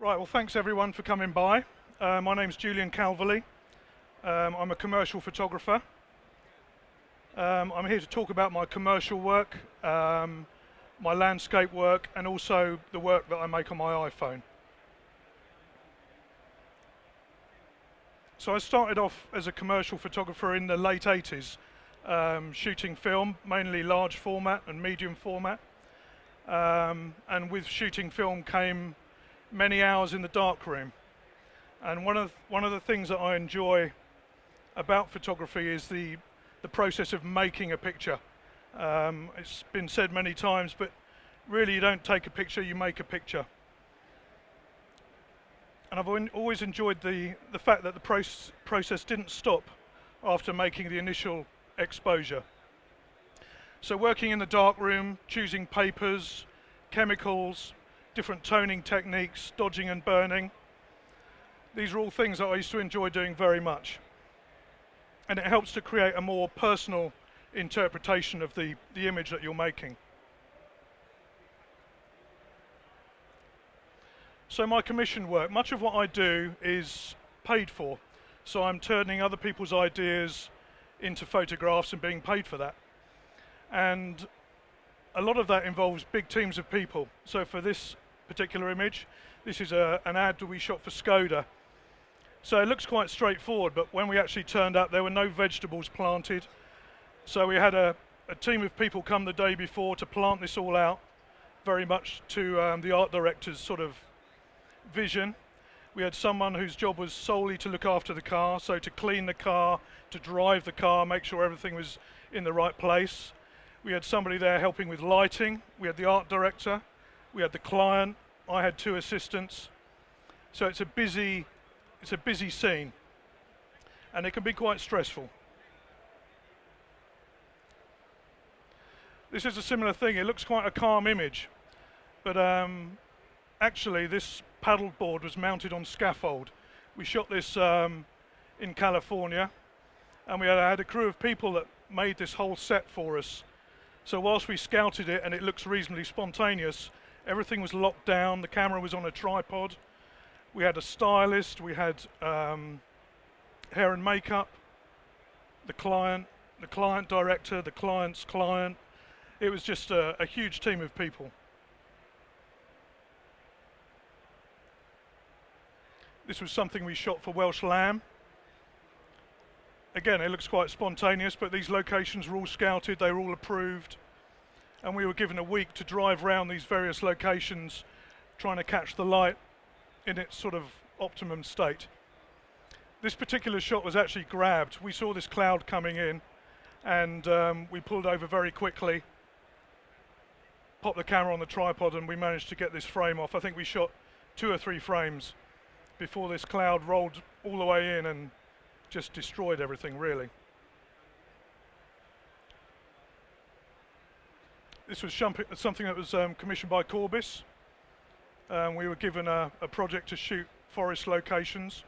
Right, well thanks everyone for coming by. My name's Julian Calverley. I'm a commercial photographer. I'm here to talk about my commercial work, my landscape work, and also the work that I make on my iPhone. So I started off as a commercial photographer in the late 80s, shooting film, mainly large format and medium format. And with shooting film came many hours in the darkroom. And one of the things that I enjoy about photography is the process of making a picture. It's been said many times, but really you don't take a picture, you make a picture. And I've always enjoyed the fact that the process didn't stop after making the initial exposure. So working in the darkroom, choosing papers, chemicals, different toning techniques, dodging and burning. These are all things that I used to enjoy doing very much. And it helps to create a more personal interpretation of the image that you're making. So my commission work, much of what I do is paid for. So I'm turning other people's ideas into photographs and being paid for that. And a lot of that involves big teams of people. So for this particular image, this is an ad that we shot for Skoda. So it looks quite straightforward, but when we actually turned up, there were no vegetables planted. So we had a team of people come the day before to plant this all out, very much to the art director's sort of vision. We had someone whose job was solely to look after the car, so to clean the car, to drive the car, make sure everything was in the right place. We had somebody there helping with lighting. We had the art director. We had the client. I had 2 assistants. So it's a busy scene, and it can be quite stressful. This is a similar thing. It looks quite a calm image, but actually this paddle board was mounted on scaffold. We shot this in California, and we had a crew of people that made this whole set for us. So whilst we scouted it and it looks reasonably spontaneous, everything was locked down, the camera was on a tripod, we had a stylist, we had hair and makeup, the client director, the client's client. It was just a huge team of people. This was something we shot for Welsh Lamb. Again, it looks quite spontaneous, but these locations were all scouted, they were all approved, and we were given a week to drive around these various locations trying to catch the light in its sort of optimum state. This particular shot was actually grabbed. We saw this cloud coming in, and we pulled over very quickly, popped the camera on the tripod, and we managed to get this frame off. I think we shot 2 or 3 frames before this cloud rolled all the way in and just destroyed everything, really. This was something that was commissioned by Corbis. We were given a project to shoot forest locations.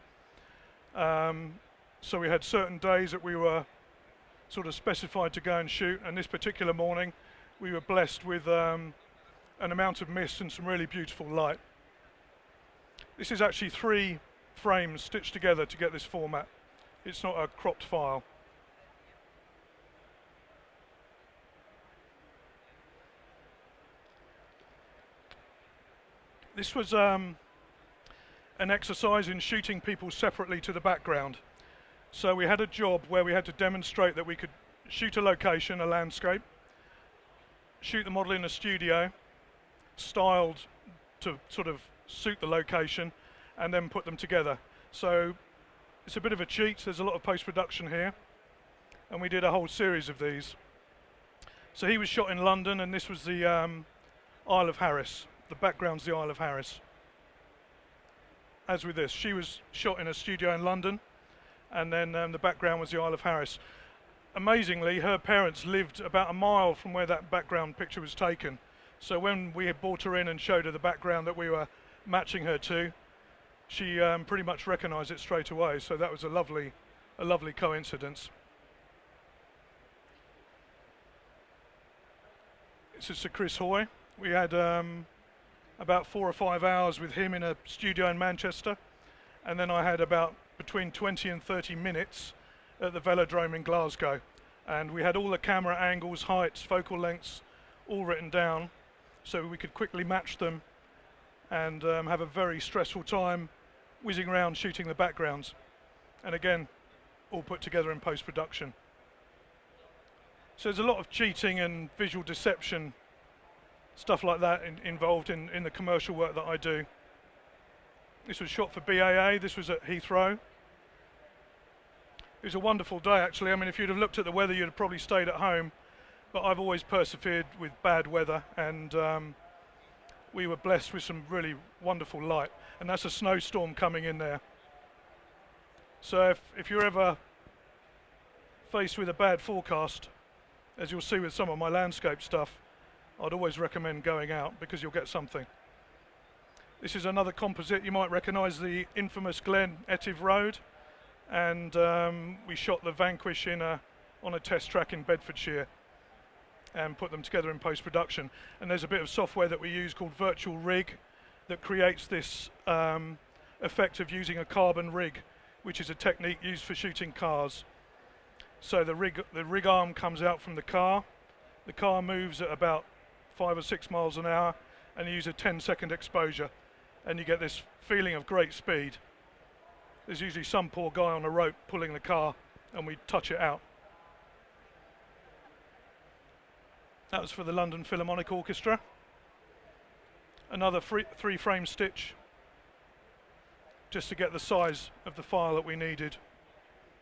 So we had certain days that we were sort of specified to go and shoot, and this particular morning we were blessed with an amount of mist and some really beautiful light. This is actually 3 frames stitched together to get this format. It's not a cropped file. This was an exercise in shooting people separately to the background. So we had a job where we had to demonstrate that we could shoot a location, a landscape, shoot the model in a studio, styled to sort of suit the location, and then put them together. So it's a bit of a cheat. There's a lot of post-production here, and we did a whole series of these. So he was shot in London, and this was the Isle of Harris. The background's the Isle of Harris. As with this, she was shot in a studio in London, and then the background was the Isle of Harris. Amazingly, her parents lived about a mile from where that background picture was taken. So when we had brought her in and showed her the background that we were matching her to, she pretty much recognized it straight away. So that was a lovely coincidence. This is Sir Chris Hoy. We had about 4 or 5 hours with him in a studio in Manchester, and then I had about between 20 and 30 minutes at the Velodrome in Glasgow, and we had all the camera angles, heights, focal lengths all written down so we could quickly match them and have a very stressful time whizzing around shooting the backgrounds, and again all put together in post-production. So there's a lot of cheating and visual deception, stuff like that involved in the commercial work that I do. This was shot for BAA, this was at Heathrow. It was a wonderful day actually. I mean, if you'd have looked at the weather you'd have probably stayed at home, but I've always persevered with bad weather, and we were blessed with some really wonderful light, and that's a snowstorm coming in there. So if you're ever faced with a bad forecast, as you'll see with some of my landscape stuff, I'd always recommend going out because you'll get something. This is another composite. You might recognise the infamous Glen Etive Road, and we shot the Vanquish on a test track in Bedfordshire and put them together in post-production. And there's a bit of software that we use called Virtual Rig that creates this effect of using a carbon rig, which is a technique used for shooting cars. So the rig arm comes out from the car moves at about 5 or 6 miles an hour, and you use a 10-second exposure, and you get this feeling of great speed. There's usually some poor guy on a rope pulling the car, and we touch it out. That was for the London Philharmonic Orchestra. Another 3-frame stitch, just to get the size of the file that we needed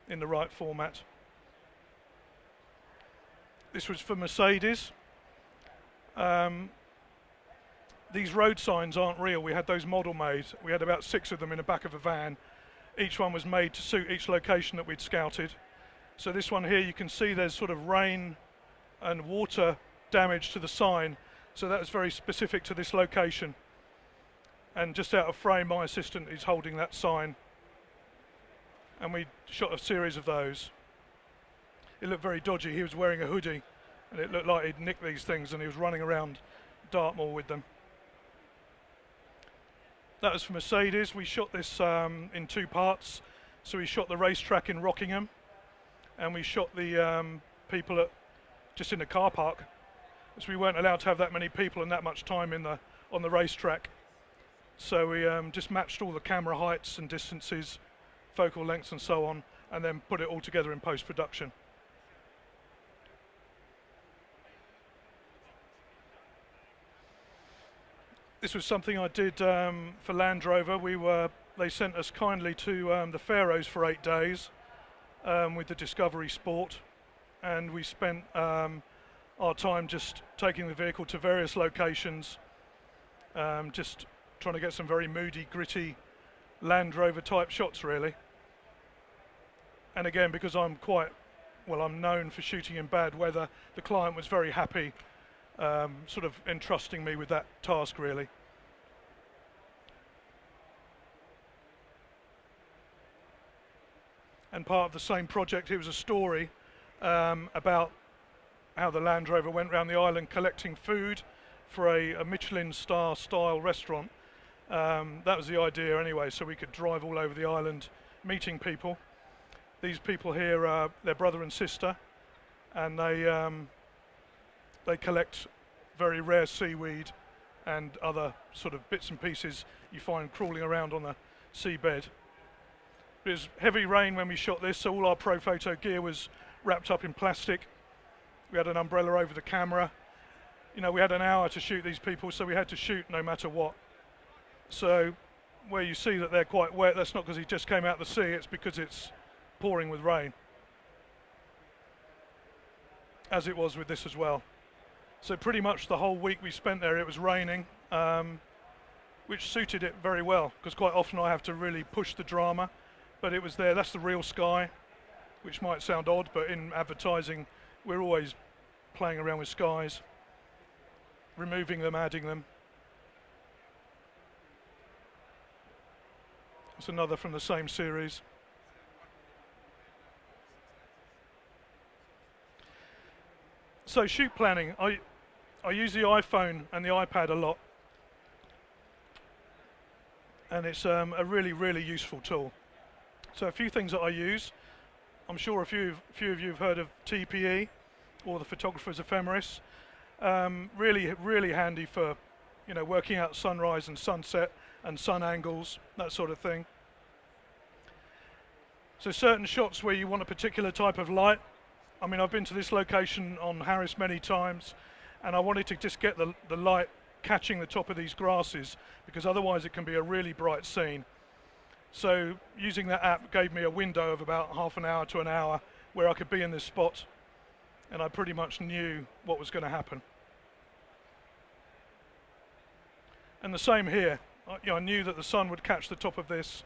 in the right format. This was for Mercedes. These road signs aren't real. We had those model made. We had about 6 of them in the back of a van. Each one was made to suit each location that we'd scouted. So this one here, you can see there's sort of rain and water damage to the sign. So that was very specific to this location. And just out of frame, my assistant is holding that sign. And we shot a series of those. It looked very dodgy. He was wearing a hoodie, and it looked like he'd nicked these things, and he was running around Dartmoor with them. That was for Mercedes. We shot this in 2 parts. So we shot the racetrack in Rockingham, and we shot the people just in the car park, as we weren't allowed to have that many people and that much time on the racetrack. So we just matched all the camera heights and distances, focal lengths and so on, and then put it all together in post-production. This was something I did for Land Rover. They sent us kindly to the Faroes for 8 days with the Discovery Sport, and we spent our time just taking the vehicle to various locations, just trying to get some very moody, gritty Land Rover type shots really. And again, because I'm known for shooting in bad weather, the client was very happy sort of entrusting me with that task really. And part of the same project, it was a story about how the Land Rover went around the island collecting food for a Michelin star style restaurant. That was the idea anyway, so we could drive all over the island meeting people. These people here are their brother and sister, and they collect very rare seaweed and other sort of bits and pieces you find crawling around on the seabed. It was heavy rain when we shot this, so all our pro photo gear was wrapped up in plastic. We had an umbrella over the camera. You know, we had an hour to shoot these people, so we had to shoot no matter what. So where you see that they're quite wet, that's not because he just came out the sea, it's because it's pouring with rain, as it was with this as well. So pretty much the whole week we spent there, it was raining, which suited it very well, because quite often I have to really push the drama, but it was there. That's the real sky, which might sound odd, but in advertising we're always playing around with skies, removing them, adding them. That's another from the same series. So shoot planning, I use the iPhone and the iPad a lot. and it's a really useful tool. So a few things that I use. I'm sure a few of you have heard of TPE, or the photographer's ephemeris. Really handy for, you know, working out sunrise and sunset and sun angles, that sort of thing. So certain shots where you want a particular type of light. I mean, I've been to this location on Harris many times, and I wanted to just get the light catching the top of these grasses, because otherwise it can be a really bright scene. So using that app gave me a window of about half an hour to an hour where I could be in this spot, and I pretty much knew what was going to happen. And the same here. I knew that the sun would catch the top of this.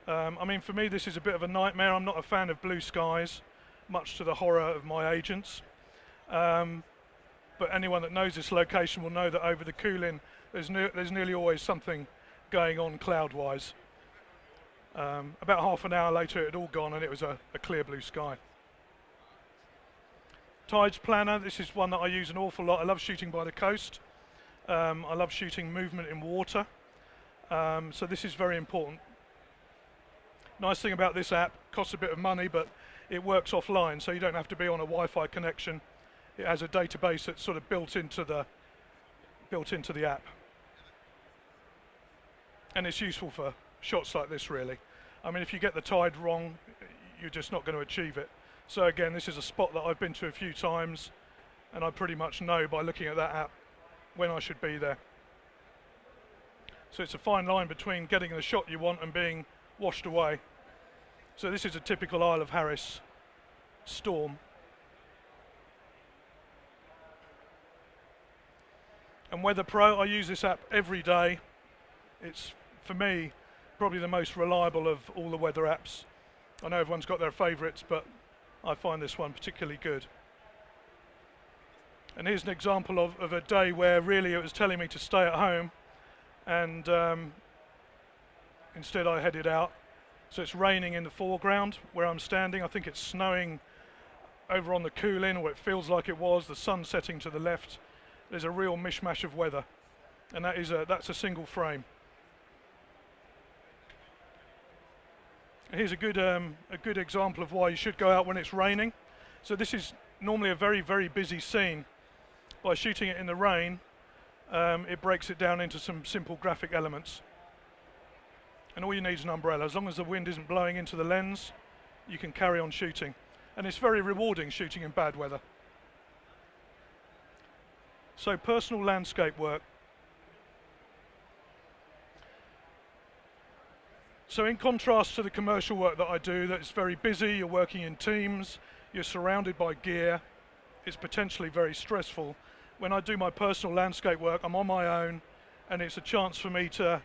I mean, for me this is a bit of a nightmare. I'm not a fan of blue skies, much to the horror of my agents. But anyone that knows this location will know that over the cooling there's nearly always something going on cloud-wise. About half an hour later it had all gone and it was a clear blue sky. Tides planner, this is one that I use an awful lot. I love shooting by the coast. I love shooting movement in water. So this is very important. Nice thing about this app, costs a bit of money, but it works offline, so you don't have to be on a Wi-Fi connection. It has a database that's sort of built into the app. And it's useful for shots like this, really. I mean, if you get the tide wrong, you're just not going to achieve it. So again, this is a spot that I've been to a few times, and I pretty much know by looking at that app when I should be there. So it's a fine line between getting the shot you want and being washed away. So this is a typical Isle of Harris storm. And WEATHERPRO, I use this app every day. It's, for me, probably the most reliable of all the weather apps. I know everyone's got their favourites, but I find this one particularly good. And here's an example of a day where really it was telling me to stay at home, and instead I headed out. So it's raining in the foreground where I'm standing. I think it's snowing over on the Coolin, or it feels like it was. The sun setting to the left. There's a real mishmash of weather, and that's a single frame. Here's a good example of why you should go out when it's raining. So this is normally a very busy scene. By shooting it in the rain, it breaks it down into some simple graphic elements. And all you need is an umbrella. As long as the wind isn't blowing into the lens, you can carry on shooting. And it's very rewarding shooting in bad weather. So personal landscape work. So in contrast to the commercial work that I do, that's very busy, you're working in teams, you're surrounded by gear, it's potentially very stressful. When I do my personal landscape work, I'm on my own, and it's a chance for me to,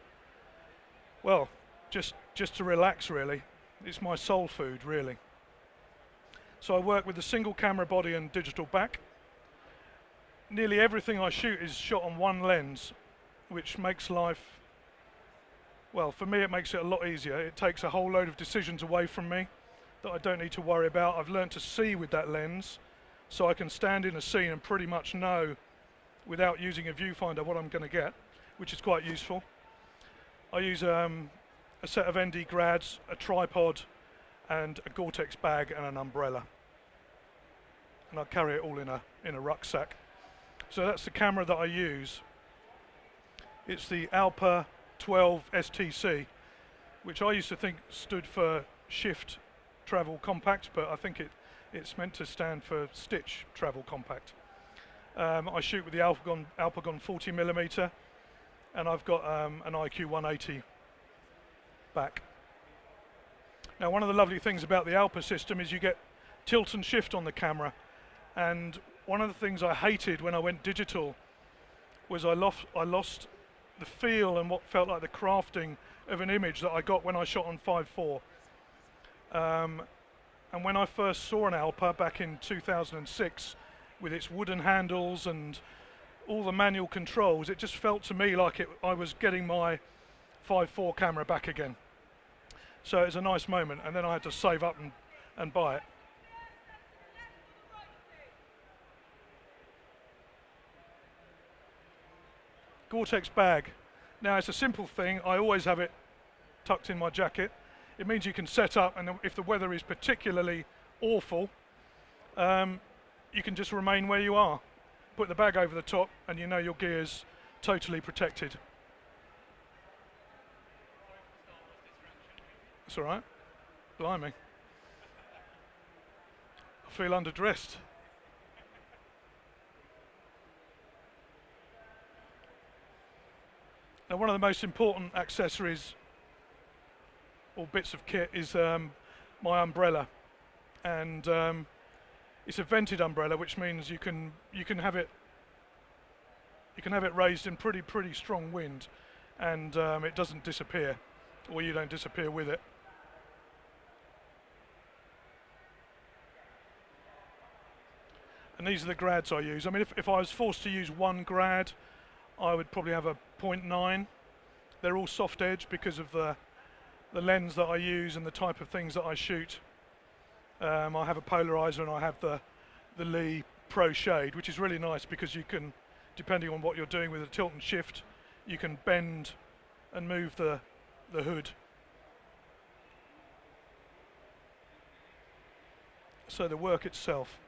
well, just to relax, really. It's my soul food, really. So I work with a single camera body and digital back. Nearly everything I shoot is shot on one lens, which makes life, well, for me it makes it a lot easier. It takes a whole load of decisions away from me that I don't need to worry about. I've learned to see with that lens, so I can stand in a scene and pretty much know, without using a viewfinder, what I'm going to get, which is quite useful. I use a set of ND grads, a tripod, and a GORTEX bag and an umbrella. And I carry it all in a rucksack. So that's the camera that I use. It's the ALPA 12 STC, which I used to think stood for Shift Travel Compact, but I think it's meant to stand for Stitch Travel Compact. I shoot with the ALPA 40mm, and I've got an IQ 180 back. Now, one of the lovely things about the ALPA system is you get tilt and shift on the camera, and one of the things I hated when I went digital was I lost the feel and what felt like the crafting of an image that I got when I shot on 5.4. And when I first saw an ALPA back in 2006 with its wooden handles and all the manual controls, it just felt to me like I was getting my 5.4 camera back again. So it was a nice moment, and then I had to save up and buy it. GORTEX bag. Now it's a simple thing, I always have it tucked in my jacket. It means you can set up, and if the weather is particularly awful, you can just remain where you are. Put the bag over the top and you know your gear's totally protected. That's all right. Blimey. I feel underdressed. Now, one of the most important accessories or bits of kit is my umbrella, and it's a vented umbrella, which means you can have it raised in pretty strong wind, and it doesn't disappear, or you don't disappear with it. And these are the grads I use. I mean, if I was forced to use one grad, I would probably have a 0.9. They're all soft edge because of the lens that I use and the type of things that I shoot. I have a polarizer and I have the Lee Pro Shade, which is really nice because you can, depending on what you're doing with a tilt and shift, you can bend and move the hood. So the work itself.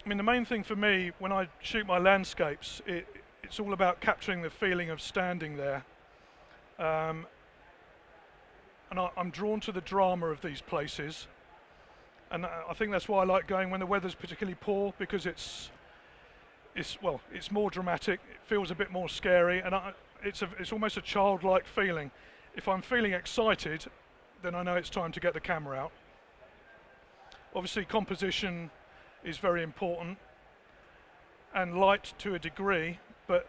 I mean, the main thing for me when I shoot my landscapes, it's all about capturing the feeling of standing there. And I'm drawn to the drama of these places. And I think that's why I like going when the weather's particularly poor, because it's more dramatic, it feels a bit more scary, and it's almost a childlike feeling. If I'm feeling excited, then I know it's time to get the camera out. Obviously, composition is very important, and light to a degree, but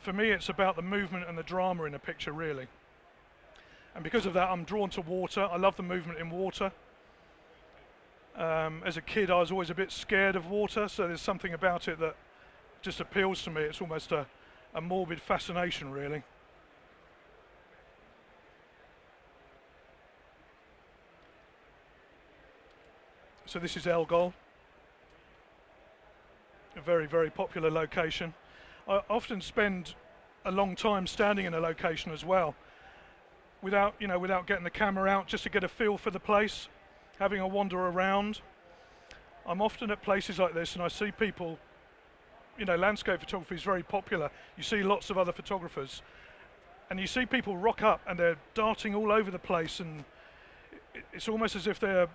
for me it's about the movement and the drama in a picture, really. And because of that, I'm drawn to water. I love the movement in water. As a kid, I was always a bit scared of water, so there's something about it that just appeals to me. It's almost a morbid fascination, really. So this is Elgol, a very popular location. I often spend a long time standing in a location as well, without getting the camera out, just to get a feel for the place, having a wander around. I'm often at places like this and I see people, landscape photography is very popular. You see lots of other photographers and you see people rock up and they're darting all over the place, and it's almost as if they're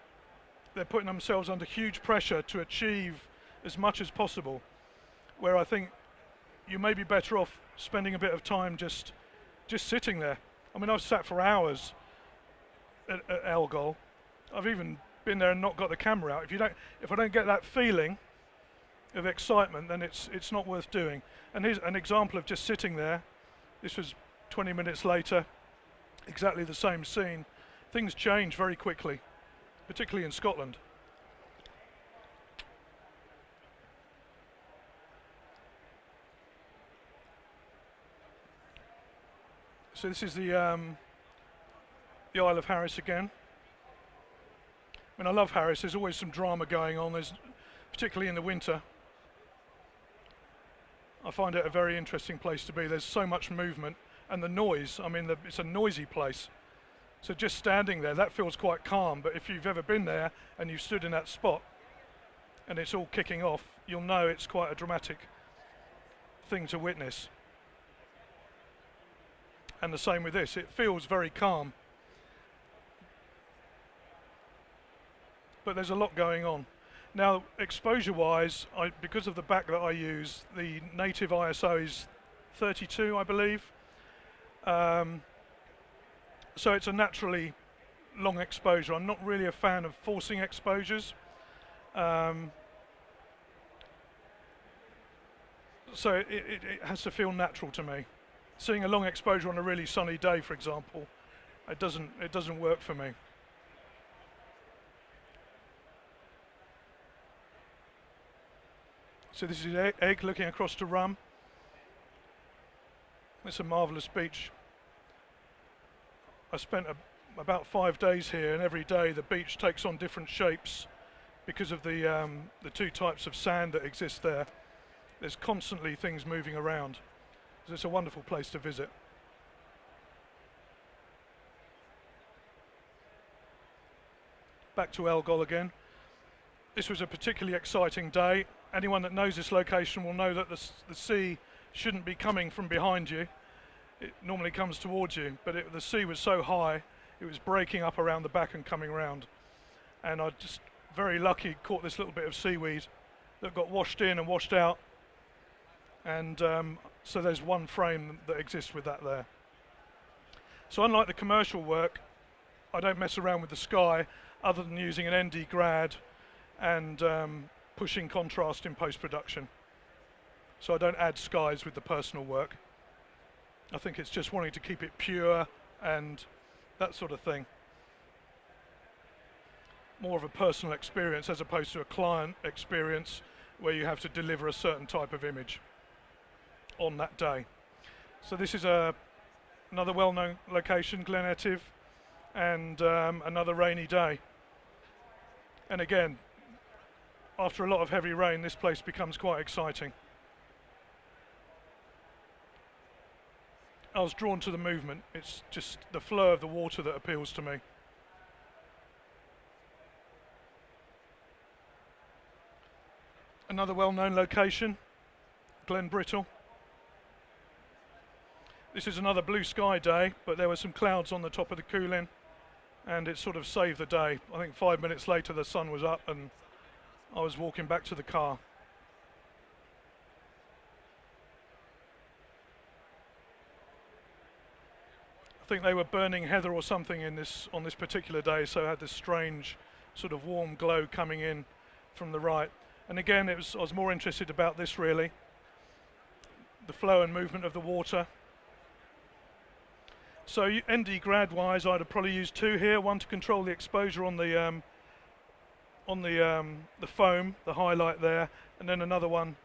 putting themselves under huge pressure to achieve as much as possible, where I think you may be better off spending a bit of time just sitting there. I mean, I've sat for hours at Elgol. I've even been there and not got the camera out. If I don't get that feeling of excitement, then it's not worth doing. And here's an example of just sitting there. This was 20 minutes later, exactly the same scene. Things change very quickly, particularly in Scotland. So this is the Isle of Harris again. I mean, I love Harris. There's always some drama going on. Particularly in the winter. I find it a very interesting place to be. There's so much movement, and the noise. I mean, it's a noisy place. So just standing there, that feels quite calm. But if you've ever been there and you've stood in that spot, and it's all kicking off, you'll know it's quite a dramatic thing to witness. And the same with this, it feels very calm. But there's a lot going on. Now, exposure-wise, because of the back that I use, the native ISO is 32, I believe. So it's a naturally long exposure. I'm not really a fan of forcing exposures. So it has to feel natural to me. Seeing a long exposure on a really sunny day, for example, it doesn't work for me. So this is Egg looking across to Rum. It's a marvellous beach. I spent about 5 days here, and every day the beach takes on different shapes because of the two types of sand that exist there. There's constantly things moving around. So it's a wonderful place to visit. Back to Algol again. This was a particularly exciting day. Anyone that knows this location will know that the sea shouldn't be coming from behind you. It normally comes towards you, but the sea was so high, it was breaking up around the back and coming round. And I just very lucky caught this little bit of seaweed that got washed in and washed out. And so there's one frame that exists with that there. So unlike the commercial work, I don't mess around with the sky other than using an ND grad and pushing contrast in post-production. So I don't add skies with the personal work. I think it's just wanting to keep it pure and that sort of thing. More of a personal experience as opposed to a client experience where you have to deliver a certain type of image on that day. So this is another well-known location, Glen Etive, and another rainy day. And again, after a lot of heavy rain, this place becomes quite exciting. I was drawn to the movement. It's just the flow of the water that appeals to me. Another well-known location, Glen Brittle. This is another blue sky day, but there were some clouds on the top of the Coolin, and it sort of saved the day. I think 5 minutes later the sun was up and I was walking back to the car. I think they were burning heather or something on this particular day, so I had this strange sort of warm glow coming in from the right. And again, I was more interested about this really, the flow and movement of the water. So ND grad wise, I'd have probably used two here, one to control the exposure on the foam, the highlight there, and then another one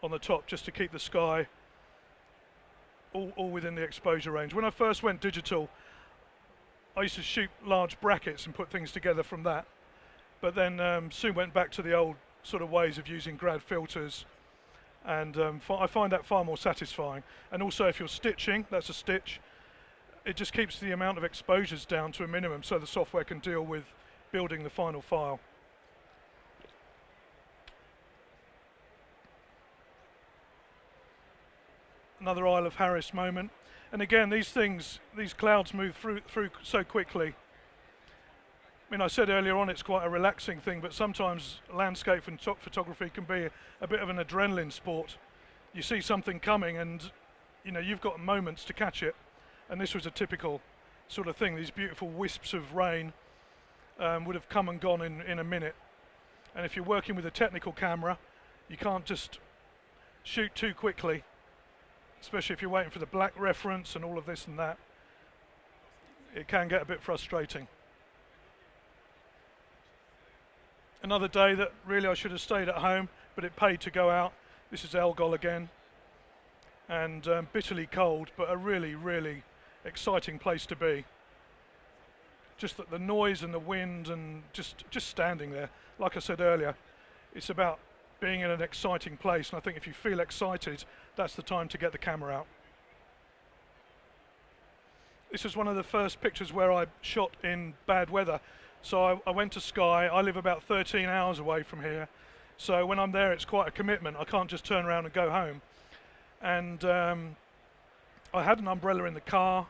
on the top just to keep the sky all within the exposure range. When I first went digital, I used to shoot large brackets and put things together from that, but then soon went back to the old sort of ways of using grad filters, and I find that far more satisfying. And also if you're stitching, that's a stitch, it just keeps the amount of exposures down to a minimum so the software can deal with building the final file. Another Isle of Harris moment. And again, these clouds move through so quickly. I mean, I said earlier on it's quite a relaxing thing, but sometimes landscape and photography can be a bit of an adrenaline sport. You see something coming and you've got moments to catch it. And this was a typical sort of thing. These beautiful wisps of rain would have come and gone in a minute. And if you're working with a technical camera, you can't just shoot too quickly, especially if you're waiting for the black reference and all of this and that. It can get a bit frustrating. Another day that really I should have stayed at home, but it paid to go out. This is Algol again. And bitterly cold, but a really, really exciting place to be. Just the noise and the wind and just standing there. Like I said earlier, it's about being in an exciting place, and I think if you feel excited, that's the time to get the camera out. This is one of the first pictures where I shot in bad weather. So I went to Skye. I live about 13 hours away from here. So when I'm there, it's quite a commitment. I can't just turn around and go home. And I had an umbrella in the car,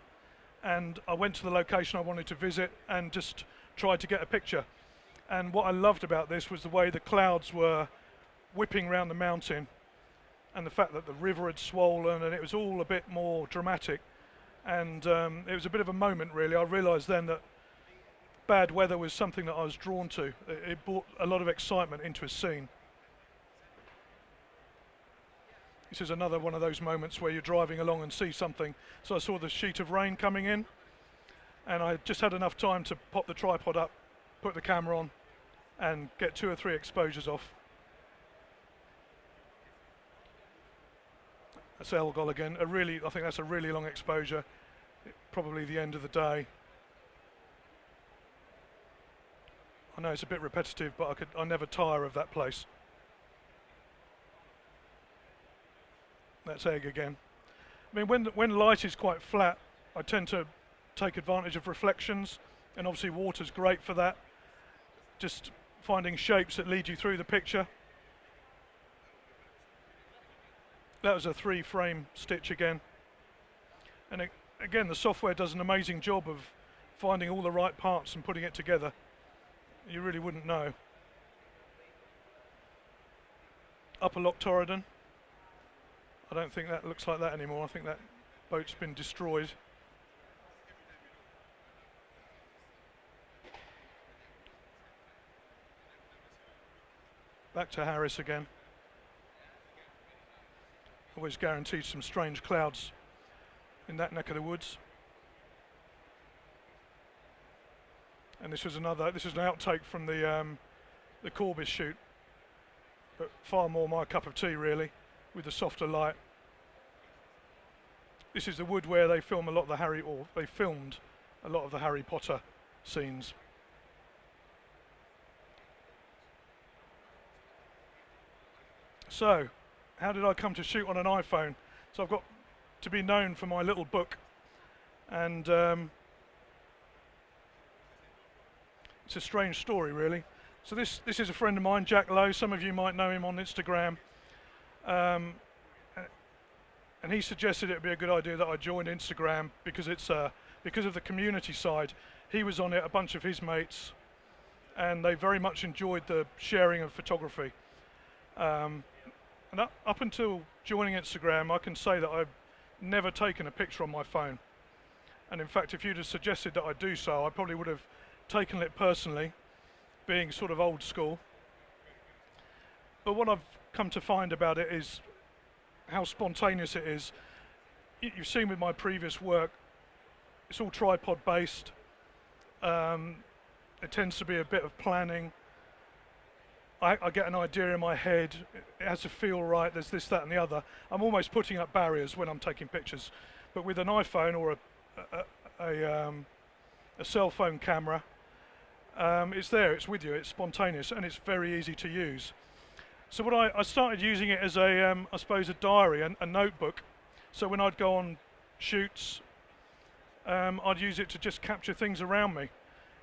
and I went to the location I wanted to visit and just tried to get a picture. And what I loved about this was the way the clouds were whipping around the mountain, and the fact that the river had swollen, and it was all a bit more dramatic. And it was a bit of a moment, really. I realised then that bad weather was something that I was drawn to. It brought a lot of excitement into a scene. This is another one of those moments where you're driving along and see something. So I saw the sheet of rain coming in, and I just had enough time to pop the tripod up, put the camera on, and get 2 or 3 exposures off. That's Algol again. I think that's a really long exposure. Probably the end of the day. I know it's a bit repetitive, but I never tire of that place. That's egg again. I mean, when light is quite flat, I tend to take advantage of reflections, and obviously water's great for that. Just finding shapes that lead you through the picture. That was a 3-frame stitch again. And again, the software does an amazing job of finding all the right parts and putting it together. You really wouldn't know. Upper Loch Torridon. I don't think that looks like that anymore. I think that boat's been destroyed. Back to Harris again. Always guaranteed some strange clouds in that neck of the woods. And this is an outtake from the Corbis shoot, but far more my cup of tea really, with the softer light. This is the wood where they film a lot of the they filmed a lot of the Harry Potter scenes. So, how did I come to shoot on an iPhone? So I've got to be known for my little book, and it's a strange story really. So this is a friend of mine, Jack Lowe. Some of you might know him on Instagram, and he suggested it would be a good idea that I join Instagram because it's because of the community side. He was on it, a bunch of his mates, and they very much enjoyed the sharing of photography. And up until joining Instagram, I can say that I've never taken a picture on my phone. And in fact, if you'd have suggested that I do so, I probably would have taken it personally, being sort of old school. But what I've come to find about it is how spontaneous it is. You've seen with my previous work, it's all tripod based. It tends to be a bit of planning. I get an idea in my head, it has to feel right, there's this, that and the other. I'm almost putting up barriers when I'm taking pictures. But with an iPhone or a cell phone camera, it's there, it's with you, it's spontaneous, and it's very easy to use. So what I started using it as I suppose a diary, a notebook. So when I'd go on shoots, I'd use it to just capture things around me.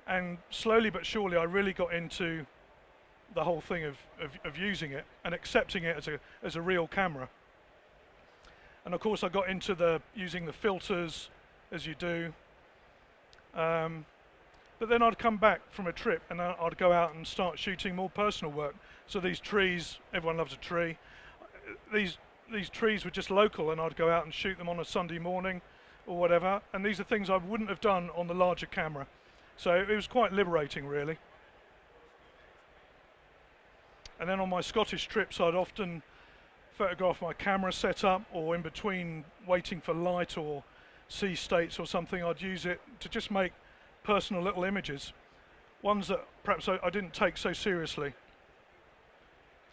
And slowly but surely I really got into the whole thing of using it and accepting it as a real camera. And of course I got into using the filters, as you do. But then I'd come back from a trip and I'd go out and start shooting more personal work. So these trees, everyone loves a tree. These trees were just local, and I'd go out and shoot them on a Sunday morning or whatever. And these are things I wouldn't have done on the larger camera. So it was quite liberating really. And then on my Scottish trips, I'd often photograph my camera setup, or in between waiting for light or sea states or something, I'd use it to just make personal little images. Ones that perhaps I didn't take so seriously,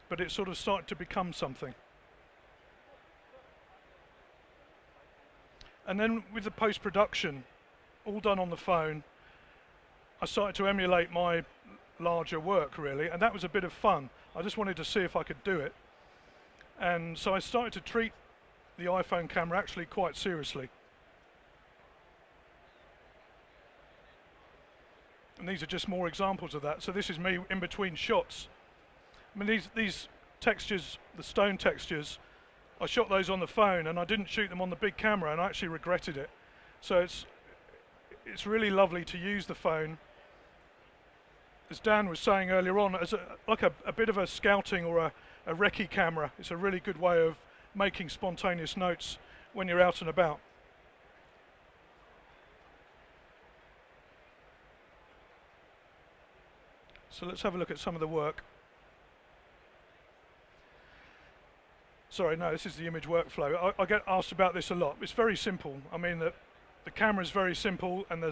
but it sort of started to become something. And then with the post-production, all done on the phone, I started to emulate my larger work really, and that was a bit of fun. I just wanted to see if I could do it. And so I started to treat the iPhone camera actually quite seriously. And these are just more examples of that. So this is me in between shots. I mean, these textures, the stone textures, I shot those on the phone and I didn't shoot them on the big camera, and I actually regretted it. So it's really lovely to use the phone, as Dan was saying earlier on, as like a bit of a scouting or a recce camera. It's a really good way of making spontaneous notes when you're out and about. So let's have a look at some of the work. Sorry, no, this is the image workflow. I get asked about this a lot. It's very simple. I mean, the camera is very simple, and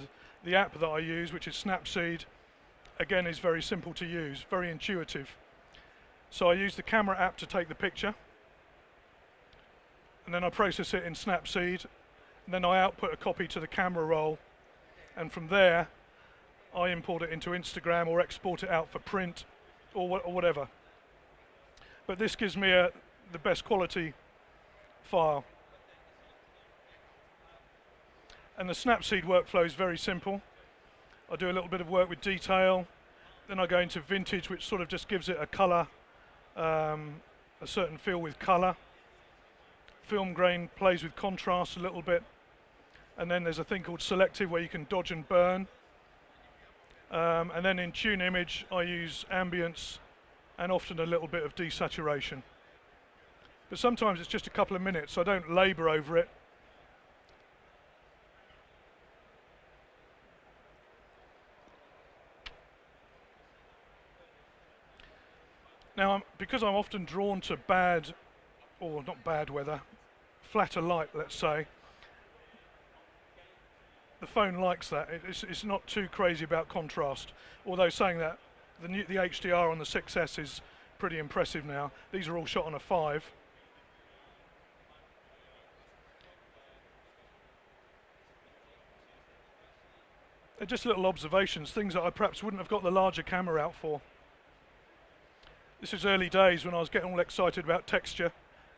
the app that I use, which is Snapseed, again is very simple to use, very intuitive. So I use the camera app to take the picture, and then I process it in Snapseed, and then I output a copy to the camera roll, and from there I import it into Instagram or export it out for print or whatever. But this gives me the best quality file. And the Snapseed workflow is very simple. I do a little bit of work with detail, then I go into vintage, which sort of just gives it a colour, a certain feel with colour. Film grain plays with contrast a little bit. And then there's a thing called selective where you can dodge and burn. And then in tune image, I use ambience and often a little bit of desaturation. But sometimes it's just a couple of minutes, so I don't labour over it. Now, because I'm often drawn to bad, or not bad weather, flatter light, let's say, the phone likes that. It's not too crazy about contrast. Although saying that, the HDR on the 6S is pretty impressive now. These are all shot on a 5. They're just little observations, things that I perhaps wouldn't have got the larger camera out for. This is early days when I was getting all excited about texture,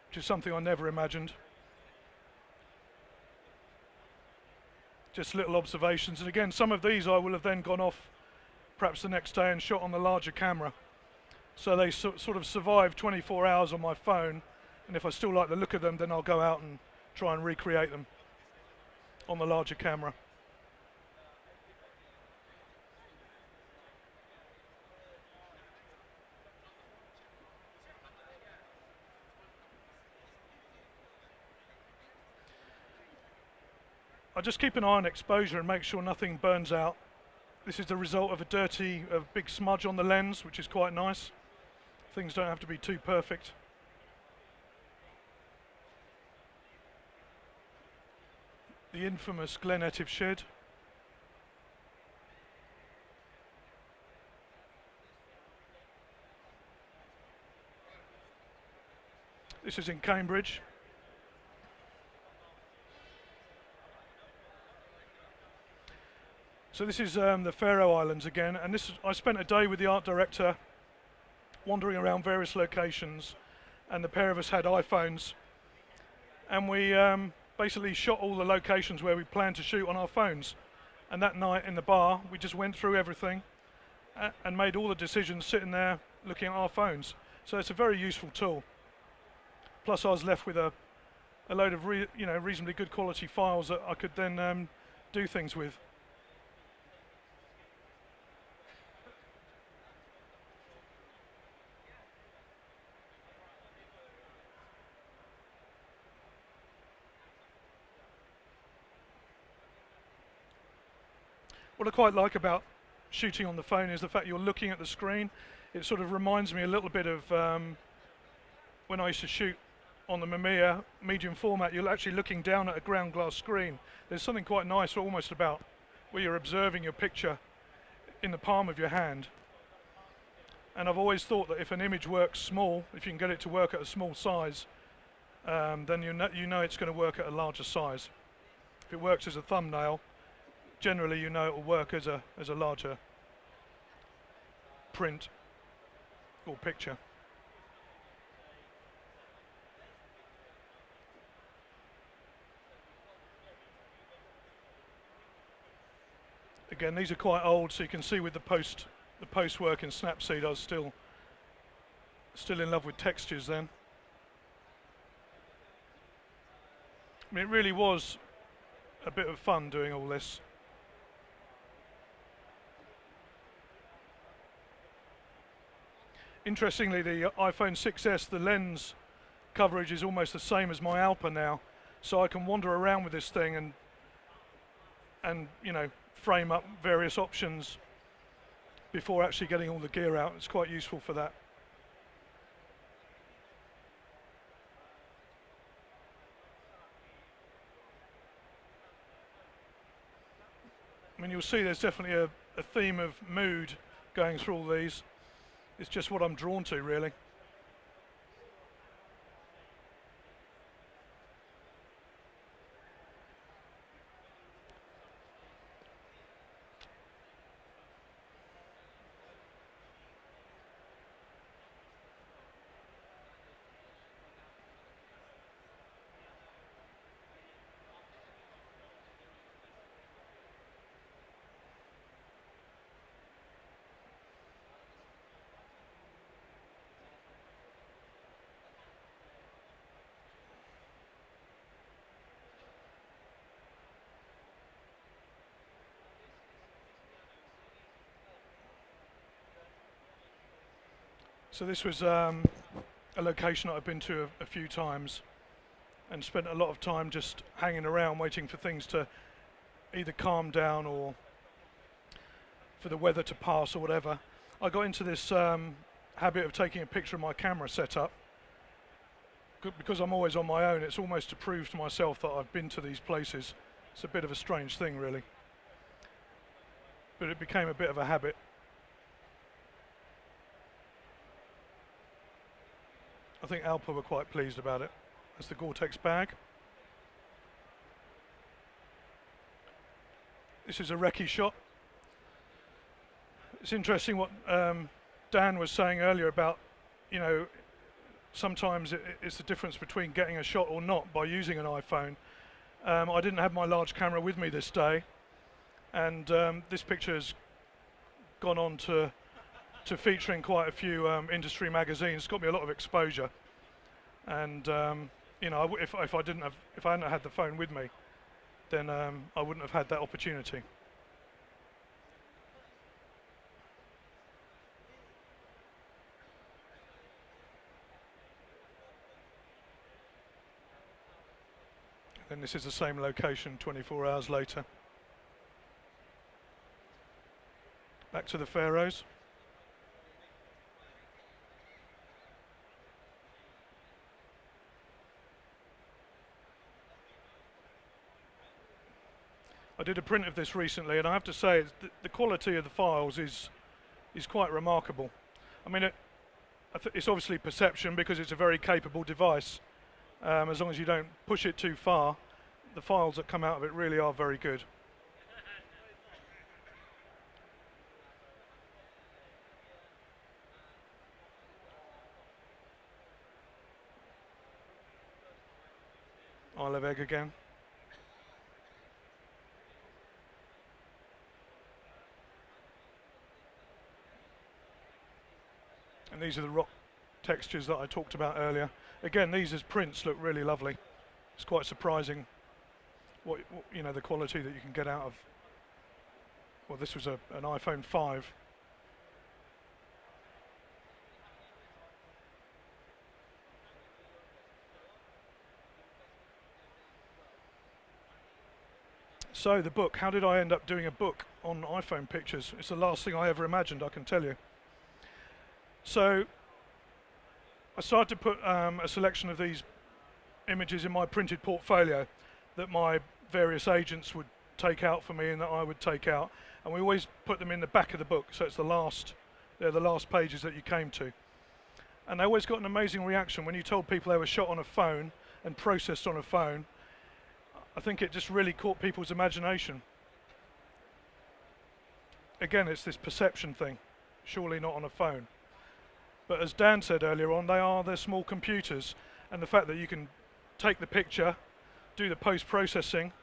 which is something I never imagined. Just little observations, and again, some of these I will have then gone off perhaps the next day and shot on the larger camera. So they sort of survive 24 hours on my phone, and if I still like the look of them, then I'll go out and try and recreate them on the larger camera. I just keep an eye on exposure and make sure nothing burns out. This is the result of a big smudge on the lens, which is quite nice. Things don't have to be too perfect. The infamous Glenetive shed. This is in Cambridge. So this is the Faroe Islands again, and I spent a day with the art director wandering around various locations, and the pair of us had iPhones, and we basically shot all the locations where we planned to shoot on our phones. And that night in the bar, we just went through everything and made all the decisions sitting there looking at our phones. So it's a very useful tool. Plus I was left with a load of reasonably good quality files that I could then do things with. What I quite like about shooting on the phone is the fact you're looking at the screen. It sort of reminds me a little bit of when I used to shoot on the Mamiya medium format. You're actually looking down at a ground glass screen. There's something quite nice almost about where you're observing your picture in the palm of your hand. And I've always thought that if an image works small, if you can get it to work at a small size, then you know it's going to work at a larger size. If it works as a thumbnail, generally you know it will work as a larger print or picture. Again, these are quite old, so you can see with the post work in Snapseed, I was still in love with textures then. I mean, it really was a bit of fun doing all this. Interestingly, the iPhone 6S, the lens coverage is almost the same as my ALPA now, so I can wander around with this thing and frame up various options before actually getting all the gear out. It's quite useful for that. I mean, you'll see there's definitely a theme of mood going through all these. It's just what I'm drawn to, really. So this was a location that I've been to a few times and spent a lot of time just hanging around waiting for things to either calm down or for the weather to pass or whatever. I got into this habit of taking a picture of my camera setup. Because I'm always on my own, it's almost to prove to myself that I've been to these places. It's a bit of a strange thing, really. But it became a bit of a habit. I think ALPA were quite pleased about it. That's the GORTEX bag. This is a recce shot. It's interesting what Dan was saying earlier about, you know, sometimes it's the difference between getting a shot or not by using an iPhone. I didn't have my large camera with me this day, and this picture has gone on to feature in quite a few industry magazines. It's got me a lot of exposure, and you know, if I hadn't had the phone with me, then I wouldn't have had that opportunity. And this is the same location 24 hours later. Back to the Faroes. I did a print of this recently, and I have to say the quality of the files is quite remarkable. I mean, it's obviously perception because it's a very capable device. As long as you don't push it too far, the files that come out of it really are very good. Isle of Egg again. And these are the rock textures that I talked about earlier. Again, these as prints look really lovely. It's quite surprising what you know, the quality that you can get out of. Well, this was an iPhone 5. So the book, how did I end up doing a book on iPhone pictures? It's the last thing I ever imagined, I can tell you. So I started to put a selection of these images in my printed portfolio that my various agents would take out for me and that I would take out, and we always put them in the back of the book, so it's they're the last pages that you came to. And they always got an amazing reaction when you told people they were shot on a phone and processed on a phone. I think it just really caught people's imagination. Again, it's this perception thing, surely not on a phone. But as Dan said earlier on, they're small computers, and the fact that you can take the picture, do the post-processing,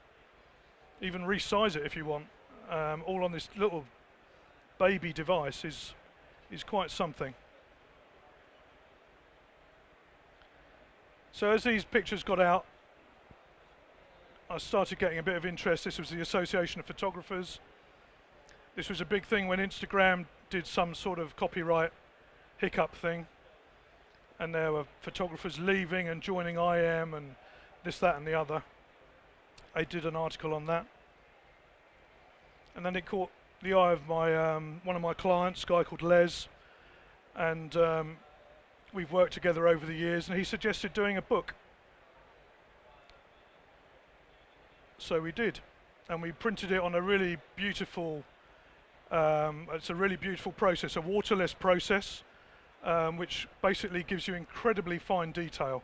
even resize it if you want, all on this little baby device is quite something. So as these pictures got out, I started getting a bit of interest. This was the Association of Photographers. This was a big thing when Instagram did some sort of copyright hiccup thing, and there were photographers leaving and joining IM and this, that and the other. I did an article on that, and then it caught the eye of my one of my clients, a guy called Les, and we've worked together over the years, and he suggested doing a book. So we did, and we printed it on a really beautiful, it's a really beautiful process, a waterless process, which basically gives you incredibly fine detail.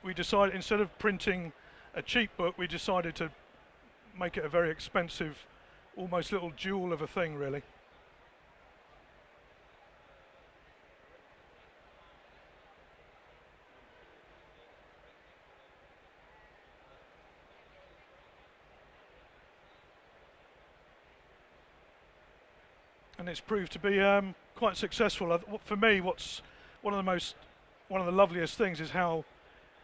We decided, instead of printing a cheap book, we decided to make it a very expensive, almost little jewel of a thing, really. And it's proved to be quite successful. For me, what's one of the loveliest things is how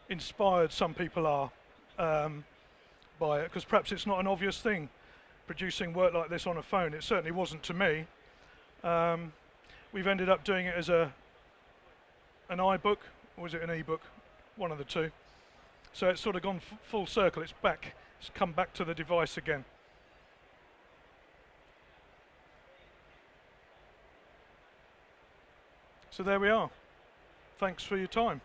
inspired some people are by it, because perhaps it's not an obvious thing producing work like this on a phone. It certainly wasn't to me. we've ended up doing it as an iBook, or is it an ebook? One of the two. So it's sort of gone full circle. It's back. It's come back to the device again. So there we are. Thanks for your time.